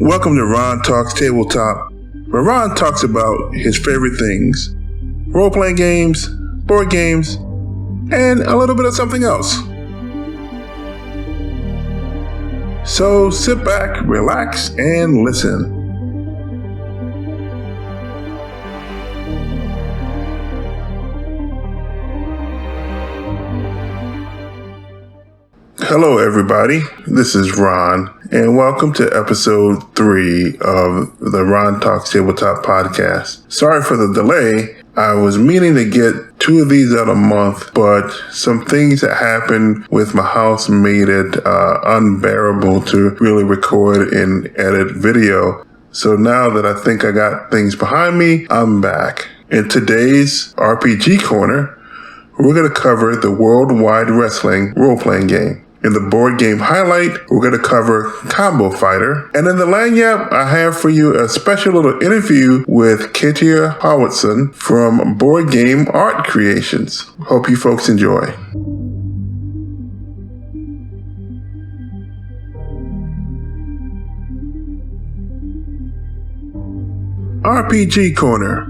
Welcome to Ron Talks Tabletop, where Ron talks about his favorite things, role-playing games, board games, and a little bit of something else. So sit back, relax, and listen. Hello everybody, this is Ron, and welcome to episode 3 of the Ron Talks Tabletop podcast. Sorry for the delay. I was meaning to get 2 of these out a month, but some things that happened with my house made it unbearable to really record and edit video. So now that I think I got things behind me, I'm back. In today's RPG Corner, we're going to cover the Worldwide Wrestling role-playing game. In the board game highlight, we're going to cover Combo Fighter. And in the Lagniappe, I have for you a special little interview with Katia Howatson from Board Game Art Creations. Hope you folks enjoy. RPG Corner.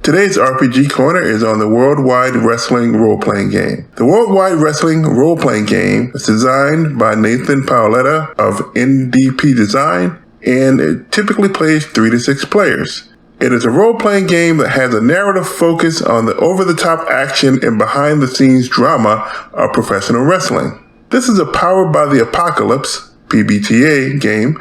Today's RPG Corner is on the Worldwide Wrestling role-playing game. The Worldwide Wrestling role-playing game is designed by Nathan Paoletta of NDP Design, and it typically plays 3 to 6 players. It is a role-playing game that has a narrative focus on the over-the-top action and behind-the-scenes drama of professional wrestling. This is a Powered by the Apocalypse, PBTA, game,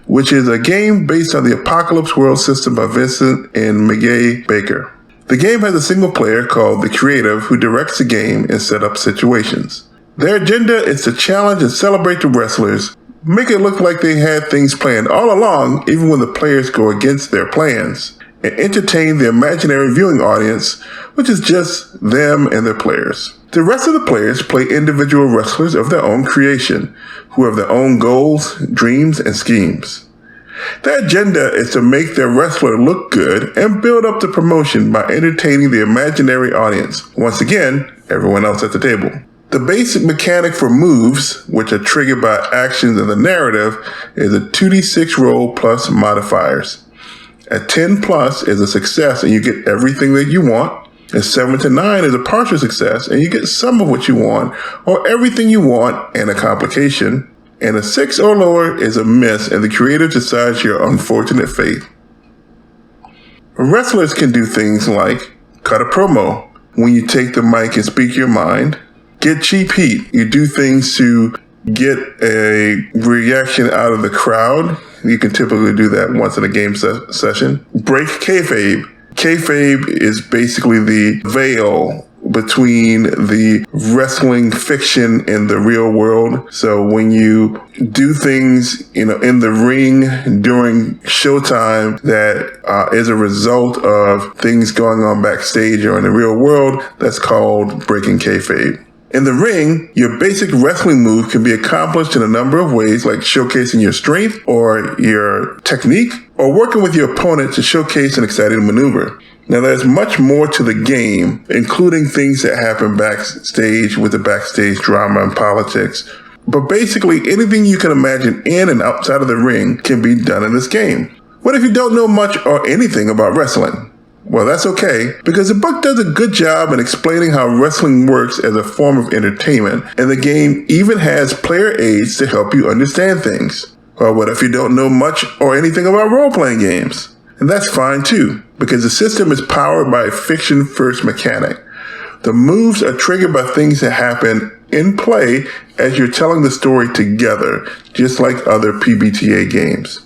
which is a game based on the Apocalypse World system by Vincent and Miguel Baker. The game has a single player called the Creative who directs the game and set up situations. Their agenda is to challenge and celebrate the wrestlers, make it look like they had things planned all along even when the players go against their plans, and entertain the imaginary viewing audience, which is just them and their players. The rest of the players play individual wrestlers of their own creation, who have their own goals, dreams, and schemes. Their agenda is to make their wrestler look good and build up the promotion by entertaining the imaginary audience. Once again, everyone else at the table. The basic mechanic for moves, which are triggered by actions in the narrative, is a 2d6 roll plus modifiers. A 10 plus is a success and you get everything that you want. A 7 to 9 is a partial success and you get some of what you want or everything you want and a complication. And a 6 or lower is a miss and the creator decides your unfortunate fate. Wrestlers can do things like cut a promo, when you take the mic and speak your mind. Get cheap heat, you do things to get a reaction out of the crowd. You can typically do that once in a game session. Break kayfabe. Kayfabe is basically the veil between the wrestling fiction and the real world. So when you do things, in the ring during showtime that is a result of things going on backstage or in the real world, that's called breaking kayfabe. In the ring, your basic wrestling move can be accomplished in a number of ways, like showcasing your strength or your technique, or working with your opponent to showcase an exciting maneuver. Now, there's much more to the game, including things that happen backstage with the backstage drama and politics. But basically, anything you can imagine in and outside of the ring can be done in this game. What if you don't know much or anything about wrestling? Well, that's okay, because the book does a good job in explaining how wrestling works as a form of entertainment, and the game even has player aids to help you understand things. Well, what if you don't know much or anything about role-playing games? And that's fine too, because the system is powered by a fiction-first mechanic. The moves are triggered by things that happen in play as you're telling the story together, just like other PBTA games.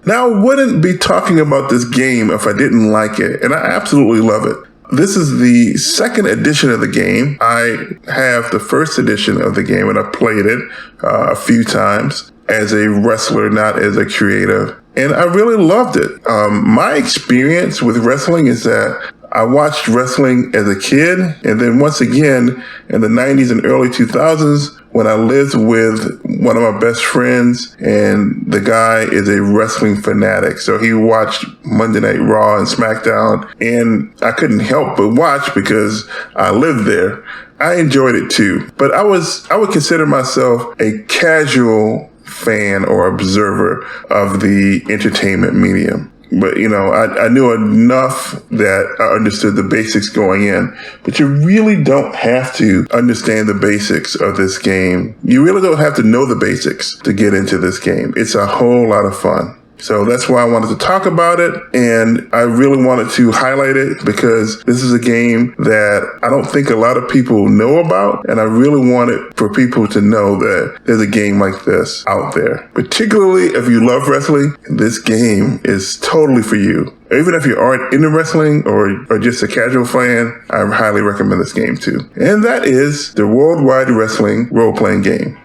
Now, I wouldn't be talking about this game if I didn't like it, and I absolutely love it. This is the second edition of the game. I have the first edition of the game, and I played it a few times as a wrestler, not as a creative. And I really loved it. My experience with wrestling is that I watched wrestling as a kid, and then once again in the 90s and early 2000s when I lived with one of my best friends, and the guy is a wrestling fanatic. So he watched Monday Night Raw and SmackDown, and I couldn't help but watch because I lived there. I enjoyed it too, but I would consider myself a casual fan or observer of the entertainment medium. But, I knew enough that I understood the basics going in. But you really don't have to understand the basics of this game. You really don't have to know the basics to get into this game. It's a whole lot of fun. So that's why I wanted to talk about it, and I really wanted to highlight it because this is a game that I don't think a lot of people know about, and I really wanted for people to know that there's a game like this out there. Particularly if you love wrestling, this game is totally for you. Even if you aren't into wrestling or just a casual fan, I highly recommend this game too. And that is the Worldwide Wrestling role-playing game.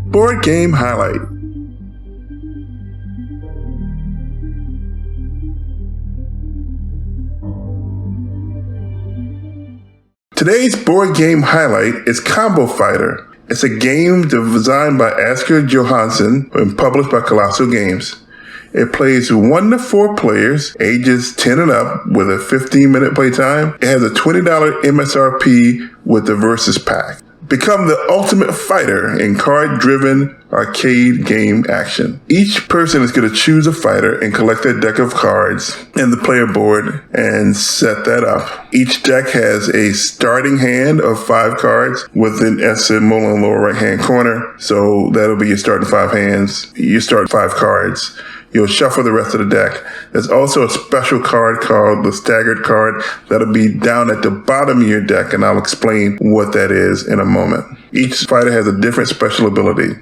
Board game highlight. Today's board game highlight is Combo Fighter. It's a game designed by Asger Johansson and published by Colossal Games. It plays 1 to 4 players, ages 10 and up, with a 15-minute playtime. It has a $20 MSRP with the Versus Pack. Become the ultimate fighter in card-driven arcade game action. Each person is going to choose a fighter and collect their deck of cards in the player board and set that up. Each deck has a starting hand of 5 cards with an S symbol in the lower right-hand corner. So that'll be your starting 5 hands. You start 5 cards. You'll shuffle the rest of the deck. There's also a special card called the staggered card that'll be down at the bottom of your deck, and I'll explain what that is in a moment. Each fighter has a different special ability.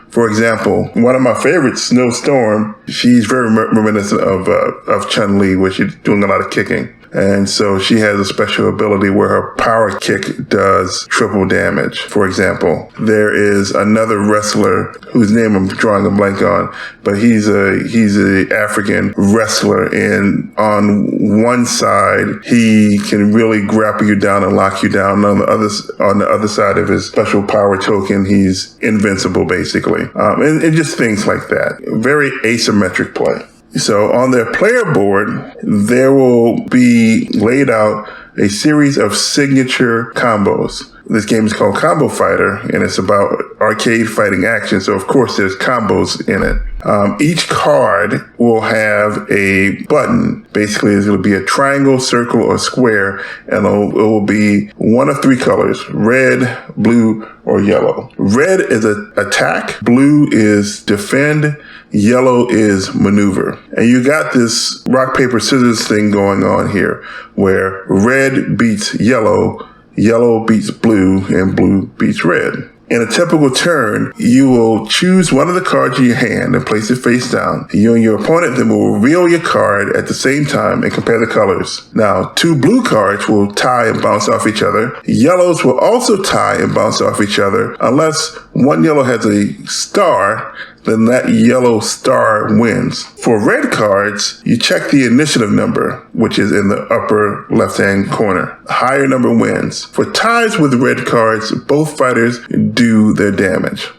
For example, one of my favorites, Snowstorm, she's very reminiscent of Chun-Li, where she's doing a lot of kicking. And so she has a special ability where her power kick does triple damage. For example, there is another wrestler whose name I'm drawing a blank on, but he's a African wrestler, and on one side he can really grapple you down and lock you down. On the other side of his special power token, he's invincible basically, and just things like that. Very asymmetric play. So on their player board, there will be laid out a series of signature combos. This game is called Combo Fighter, and it's about arcade fighting action. So, of course, there's combos in it. Each card will have a button. Basically, it's going to be a triangle, circle, or square, and it will be one of 3 colors: red, blue, or yellow. Red is attack, blue is defend, yellow is maneuver. And you got this rock, paper, scissors thing going on here, where red beats yellow, yellow beats blue, and blue beats red. In a typical turn, you will choose one of the cards in your hand and place it face down. You and your opponent then will reveal your card at the same time and compare the colors. Now, 2 blue cards will tie and bounce off each other. Yellows will also tie and bounce off each other unless one yellow has a star, then that yellow star wins. For red cards, you check the initiative number, which is in the upper left-hand corner. A higher number wins. For ties with red cards, both fighters do their damage.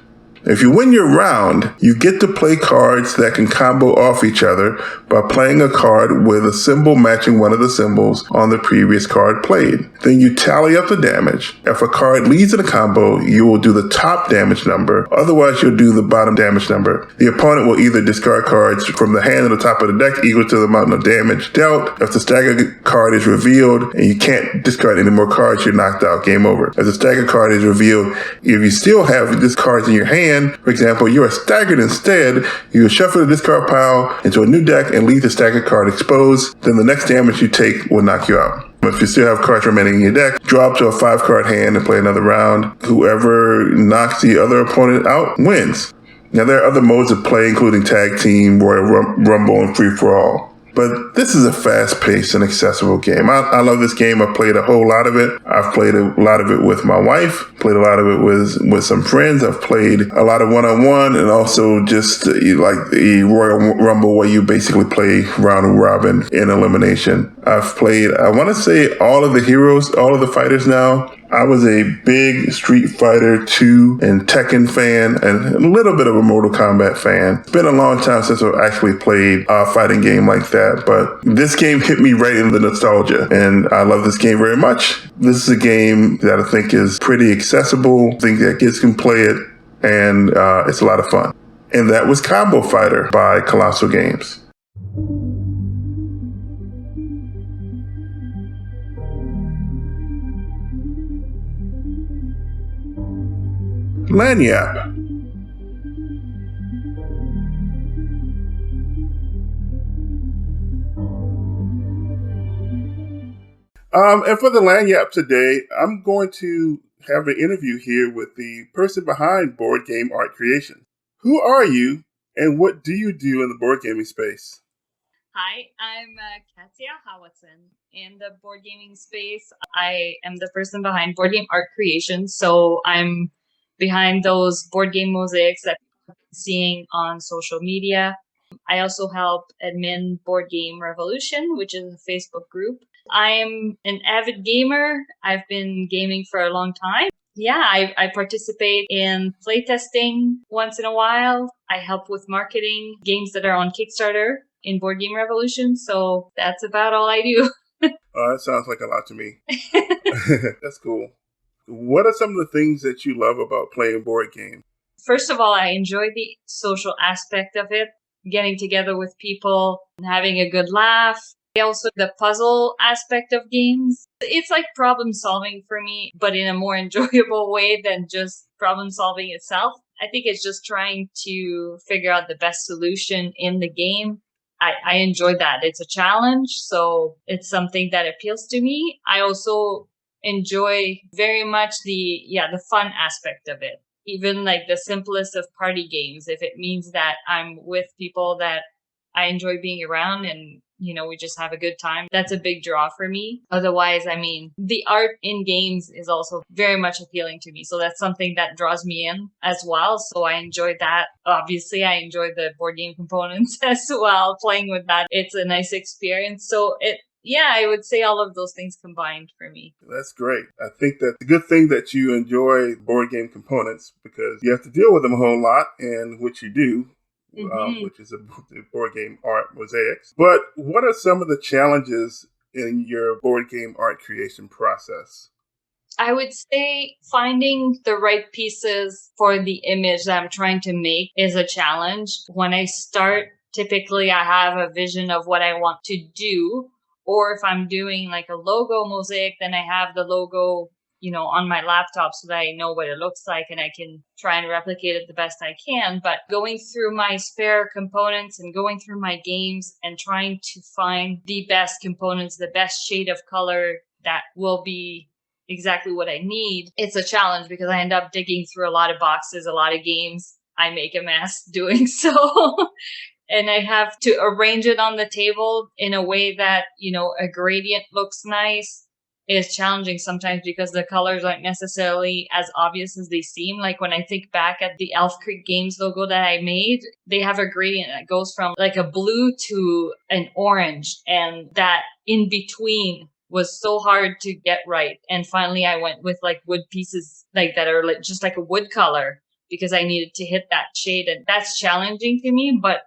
If you win your round, you get to play cards that can combo off each other by playing a card with a symbol matching one of the symbols on the previous card played. Then you tally up the damage. If a card leads in a combo, you will do the top damage number. Otherwise, you'll do the bottom damage number. The opponent will either discard cards from the hand at the top of the deck equal to the amount of damage dealt. If the staggered card is revealed and you can't discard any more cards, you're knocked out. Game over. If the staggered card is revealed, if you still have these cards in your hand, for example, you are staggered instead, you shuffle the discard pile into a new deck and leave the staggered card exposed. Then the next damage you take will knock you out. If you still have cards remaining in your deck, draw up to a 5-card hand and play another round. Whoever knocks the other opponent out wins. Now, there are other modes of play, including Tag Team, Royal Rumble, and Free For All. But this is a fast-paced and accessible game. I love this game. I've played a whole lot of it. I've played a lot of it with my wife, played a lot of it with some friends. I've played a lot of one-on-one, and also just like the Royal Rumble, where you basically play round robin in elimination. I've played, I want to say, all of the heroes, all of the fighters now. I was a big Street Fighter 2 and Tekken fan, and a little bit of a Mortal Kombat fan. It's been a long time since I've actually played a fighting game like that, but this game hit me right in the nostalgia, and I love this game very much. This is a game that I think is pretty accessible. I think that kids can play it, and it's a lot of fun. And that was Combo Fighter by Colossal Games. Lagniappe. And for the Lagniappe today, I'm going to have an interview here with the person behind Board Game Art Creation. Who are you, and what do you do in the board gaming space? Hi, I'm Katia Howatson. In the board gaming space, I am the person behind Board Game Art Creation, so I'm behind those board game mosaics that you're seeing on social media. I also help admin Board Game Revolution, which is a Facebook group. I'm an avid gamer. I've been gaming for a long time. Yeah, I participate in playtesting once in a while. I help with marketing games that are on Kickstarter in Board Game Revolution. So that's about all I do. That sounds like a lot to me. That's cool. What are some of the things that you love about playing board games? First of all, I enjoy the social aspect of it, getting together with people and having a good laugh. Also, the puzzle aspect of games. It's like problem solving for me, but in a more enjoyable way than just problem solving itself. I think it's just trying to figure out the best solution in the game. I enjoy that. It's a challenge, so it's something that appeals to me. I also enjoy very much the fun aspect of it. Even like the simplest of party games, if it means that I'm with people that I enjoy being around and we just have a good time. That's a big draw for me. Otherwise, the art in games is also very much appealing to me. So that's something that draws me in as well. So I enjoy that. Obviously, I enjoy the board game components as well. Playing with that, it's a nice experience. So I would say all of those things combined for me. That's great. I think that's a good thing that you enjoy board game components because you have to deal with them a whole lot, and which you do. Which is a board game art mosaics. But what are some of the challenges in your board game art creation process? I would say finding the right pieces for the image that I'm trying to make is a challenge. When I start, typically I have a vision of what I want to do. Or if I'm doing like a logo mosaic, then I have the logo on my laptop so that I know what it looks like and I can try and replicate it the best I can. But going through my spare components and going through my games and trying to find the best components, the best shade of color that will be exactly what I need, it's a challenge because I end up digging through a lot of boxes, a lot of games. I make a mess doing so. And I have to arrange it on the table in a way that, a gradient looks nice. Is challenging sometimes because the colors aren't necessarily as obvious as they seem. Like when I think back at the Elf Creek Games logo that I made, they have a gradient that goes from like a blue to an orange, and that in between was so hard to get right. And finally I went with like wood pieces like that are like, just like a wood color because I needed to hit that shade, and that's challenging to me, but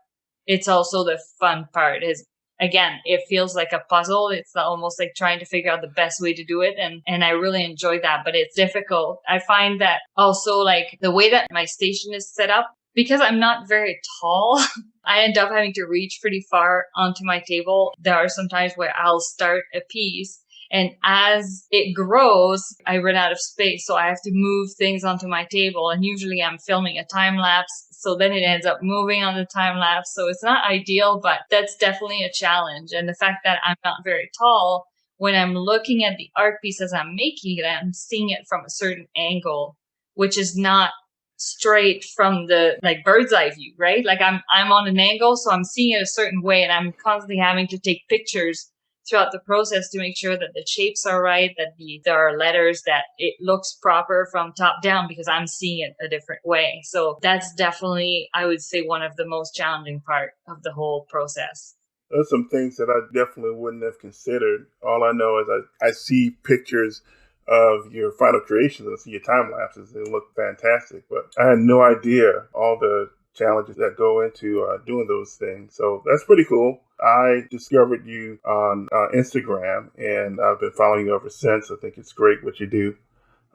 it's also the fun part is, again, it feels like a puzzle. It's almost like trying to figure out the best way to do it. And I really enjoy that, but it's difficult. I find that also like the way that my station is set up, because I'm not very tall, I end up having to reach pretty far onto my table. There are some times where I'll start a piece, and as it grows, I run out of space. So I have to move things onto my table. And usually I'm filming a time lapse. So then it ends up moving on the time lapse. So it's not ideal, but that's definitely a challenge. And the fact that I'm not very tall, when I'm looking at the art piece as I'm making it, I'm seeing it from a certain angle, which is not straight from the like bird's eye view, right? Like I'm on an angle, so I'm seeing it a certain way, and I'm constantly having to take pictures throughout the process to make sure that the shapes are right, that there are letters, that it looks proper from top down because I'm seeing it a different way. So that's definitely, I would say, one of the most challenging part of the whole process. There's some things that I definitely wouldn't have considered. All I know is I see pictures of your final creations and see your time lapses. They look fantastic, but I had no idea all the challenges that go into doing those things. So that's pretty cool. I discovered you on Instagram, and I've been following you ever since. I think it's great what you do.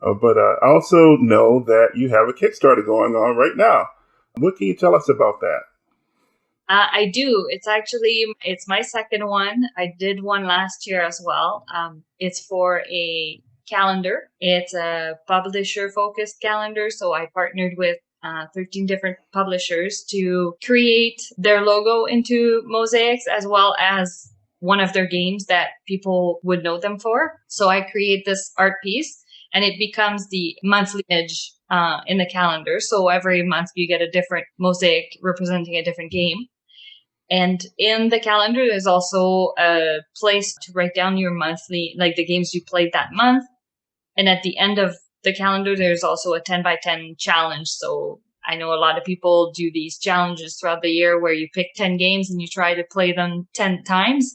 But I also know that you have a Kickstarter going on right now. What can you tell us about that? I do. It's my second one. I did one last year as well. It's for a calendar. It's a publisher focused calendar. So I partnered with 13 different publishers to create their logo into mosaics, as well as one of their games that people would know them for. So I create this art piece, and it becomes the monthly image in the calendar. So every month you get a different mosaic representing a different game. And in the calendar, there's also a place to write down your monthly, like the games you played that month. And at the end of the calendar, there's also a 10 by 10 challenge. So I know a lot of people do these challenges throughout the year where you pick 10 games and you try to play them 10 times.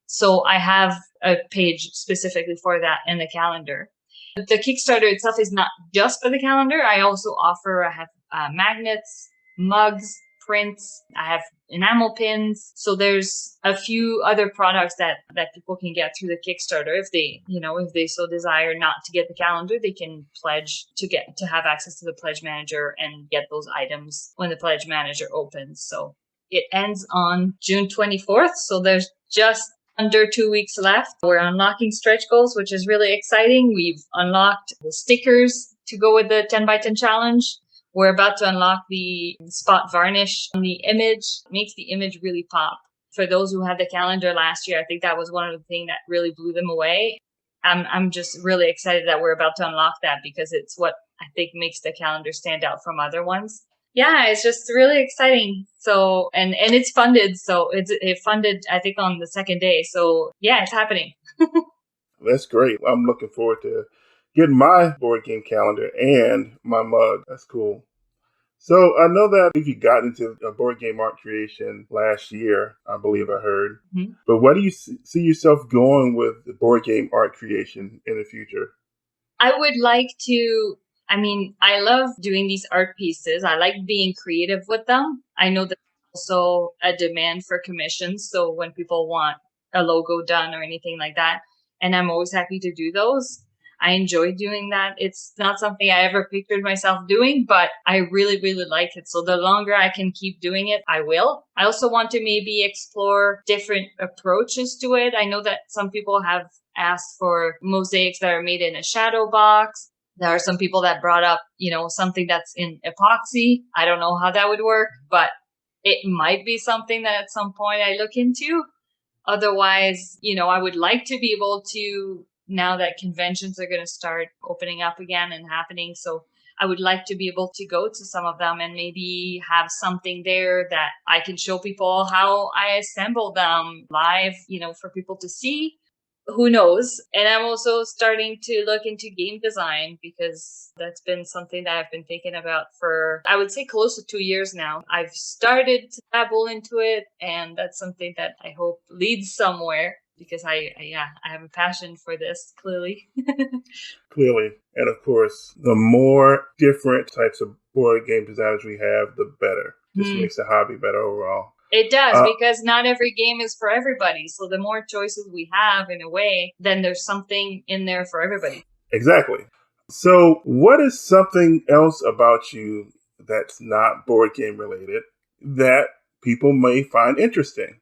So I have a page specifically for that in the calendar. The Kickstarter itself is not just for the calendar. I have magnets, mugs, prints. I have enamel pins. So there's a few other products that people can get through the Kickstarter. If they so desire not to get the calendar, they can pledge to have access to the pledge manager and get those items when the pledge manager opens. So it ends on June 24th. So there's just under 2 weeks left. We're unlocking stretch goals, which is really exciting. We've unlocked the stickers to go with the 10 by 10 challenge. We're about to unlock the spot varnish on the image. It makes the image really pop. For those who had the calendar last year, I think that was one of the things that really blew them away. I'm just really excited that we're about to unlock that because it's what I think makes the calendar stand out from other ones. Yeah, it's just really exciting. So, and it's funded. So it funded, I think, on the second day. So yeah, it's happening. That's great. I'm looking forward to getting my board game calendar and my mug. That's cool. So I know that you got into a board game art creation last year, I believe I heard. Mm-hmm. But where do you see yourself going with the board game art creation in the future? I would like to, I love doing these art pieces. I like being creative with them. I know there's also a demand for commissions. So when people want a logo done or anything like that, and I'm always happy to do those. I enjoy doing that. It's not something I ever pictured myself doing, but I really, really like it. So the longer I can keep doing it, I will. I also want to maybe explore different approaches to it. I know that some people have asked for mosaics that are made in a shadow box. There are some people that brought up, something that's in epoxy. I don't know how that would work, but it might be something that at some point I look into. Otherwise, I would like to be able to, now that conventions are going to start opening up again and happening. So I would like to be able to go to some of them and maybe have something there that I can show people how I assemble them live, for people to see. Who knows? And I'm also starting to look into game design because that's been something that I've been thinking about for, I would say, close to 2 years now. I've started to dabble into it, and that's something that I hope leads somewhere because I have a passion for this, clearly. Clearly. And of course, the more different types of board game designers we have, the better. Just makes the hobby better overall. It does, because not every game is for everybody. So the more choices we have, in a way, then there's something in there for everybody. Exactly. So what is something else about you that's not board game related that people may find interesting?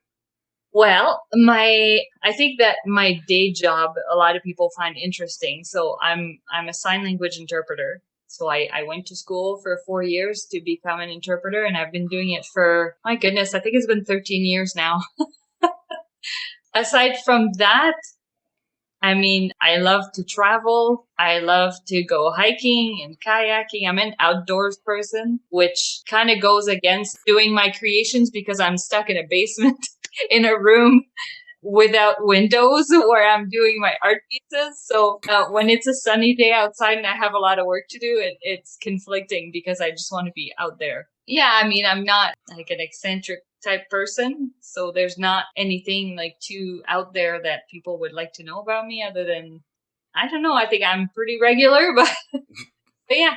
Well, I think that my day job, a lot of people find interesting. So I'm a sign language interpreter. So I went to school for 4 years to become an interpreter, and I've been doing it for, my goodness, I think it's been 13 years now. Aside from that, I mean, I love to travel. I love to go hiking and kayaking. I'm an outdoors person, which kind of goes against doing my creations because I'm stuck in a basement in a room without windows where I'm doing my art pieces. So when it's a sunny day outside and I have a lot of work to do, it's conflicting because I just want to be out there. Yeah, I mean, I'm not like an eccentric type person. So there's not anything like too out there that people would like to know about me other than, I don't know, I think I'm pretty regular, but yeah.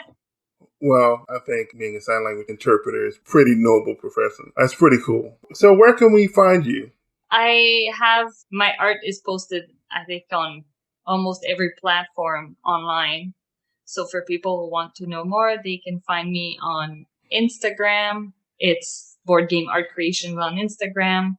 Well, I think being a sign language interpreter is pretty noble profession. That's pretty cool. So where can we find you? I have my art is posted, I think, on almost every platform online. So for people who want to know more, they can find me on Instagram. It's Board Game Art Creations on Instagram.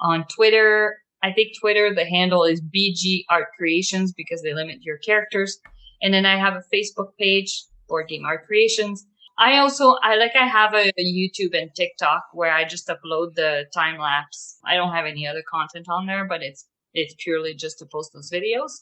On Twitter, I think Twitter, the handle is BG Art Creations because they limit your characters. And then I have a Facebook page, Board Game Art Creations. I have a YouTube and TikTok where I just upload the time lapse. I don't have any other content on there, but it's purely just to post those videos.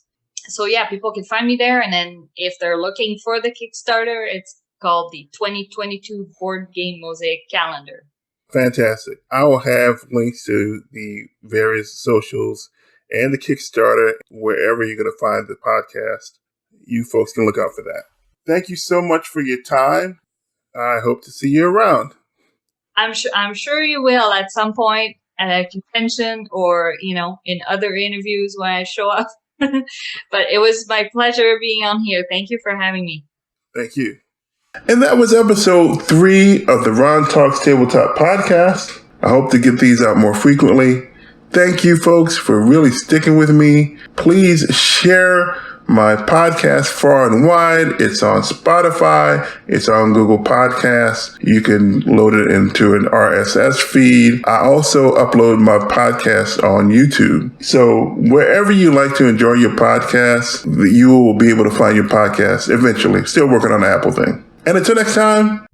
So yeah, people can find me there. And then if they're looking for the Kickstarter, it's called the 2022 Board Game Mosaic Calendar. Fantastic. I will have links to the various socials and the Kickstarter wherever you're going to find the podcast. You folks can look out for that. Thank you so much for your time. I hope to see you around. I'm sure you will at some point at a convention or, in other interviews when I show up. But it was my pleasure being on here. Thank you for having me. Thank you. And that was episode 3 of the Ron Talks Tabletop podcast. I hope to get these out more frequently. Thank you, folks, for really sticking with me. Please share my podcast far and wide. It's on Spotify. It's on Google Podcasts. You can load it into an RSS feed. I also upload my podcast on YouTube. So wherever you like to enjoy your podcast, you will be able to find your podcast eventually. Still working on the Apple thing. And until next time,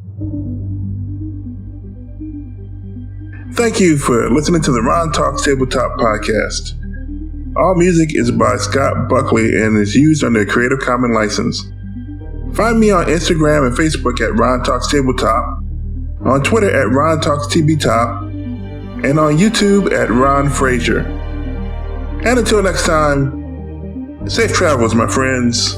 thank you for listening to the Ron Talks Tabletop podcast. All music is by Scott Buckley and is used under a Creative Commons license. Find me on Instagram and Facebook at Ron Talks Tabletop, on Twitter at Ron Talks TBTop, and on YouTube at Ron Frazier. And until next time, safe travels, my friends.